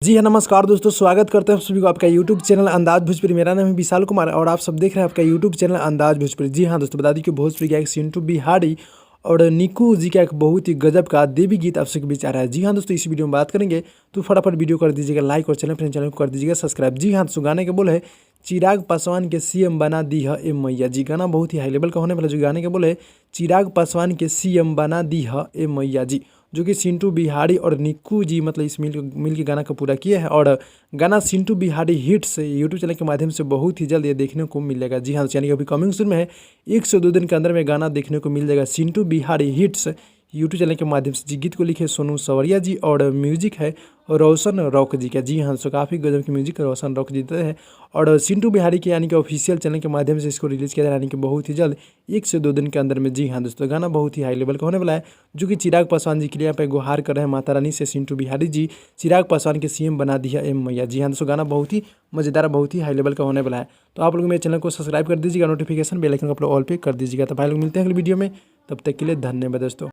जी हाँ, नमस्कार दोस्तों, स्वागत करते हैं आप सभी को आपका यूट्यूब चैनल अंदाज भोजपुरी। मेरा नाम है विशाल कुमार और आप सब देख रहे हैं आपका यूट्यूब चैनल अंदाज भोजपुरी। जी हाँ दोस्तों, बता दी कि भोजपुरी गायक सिंटू बिहारी और निकू जी का एक बहुत ही गजब का देवी गीत आप सबके बीच आ रहा है। जी हाँ दोस्तों, इस वीडियो में बात करेंगे तो फटाफट वीडियो कर दीजिएगा लाइक और चैनल को कर दीजिएगा सब्सक्राइब। जी हाँ दोस्तों, गाने के बोले है चिराग पासवान के सीएम बना दी है ए मैया जी। गाना बहुत ही हाई लेवल का होने वाला, जो गाने के बोले चिराग पासवान के सीएम बना दी है ए मैया जी, जो कि सिंटू बिहारी और निक्कू जी मतलब इस मिल के गाना को पूरा किए हैं। और गाना Sintu Bihari hits YouTube channel के माध्यम से बहुत ही जल्द ये देखने को मिलेगा। जी हाँ, यानी अभी कमिंग सून में है, 1 से 2 दिन के अंदर में गाना देखने को मिल जाएगा Sintu Bihari hits YouTube channel के माध्यम से। जी, गीत को लिखे सोनू सवरिया जी और म्यूजिक है रोशन रॉक जी का। जी हाँ, सो काफ़ी गजब की म्यूजिक रोशन रॉक जी देते हैं और सिंटू बिहारी के यानी कि ऑफिशियल चैनल के माध्यम से इसको रिलीज़ किया जा रहा है, यानी कि बहुत ही जल्द 1 से 2 दिन के अंदर में। जी हाँ दोस्तों, गाना बहुत ही हाई लेवल का होने वाला है, जो कि चिराग पासवान जी के लिए यहाँ पे गुहार कर रहे हैं माता रानी से सिंटू बिहारी जी, चिराग पासवान के सीएम बना दिया एम मैया। जी हाँ दोस्तों, गाना बहुत ही मज़ेदार, बहुत ही हाई लेवल का होने वाला है। तो आप लोग मेरे चैनल को सब्सक्राइब कर दीजिएगा, नोटिफिकेशन बेल आइकन को आप लोग ऑल पे कर दीजिएगा। तो भाई लोग मिलते हैं अगली वीडियो में, तब तक के लिए धन्यवाद दोस्तों।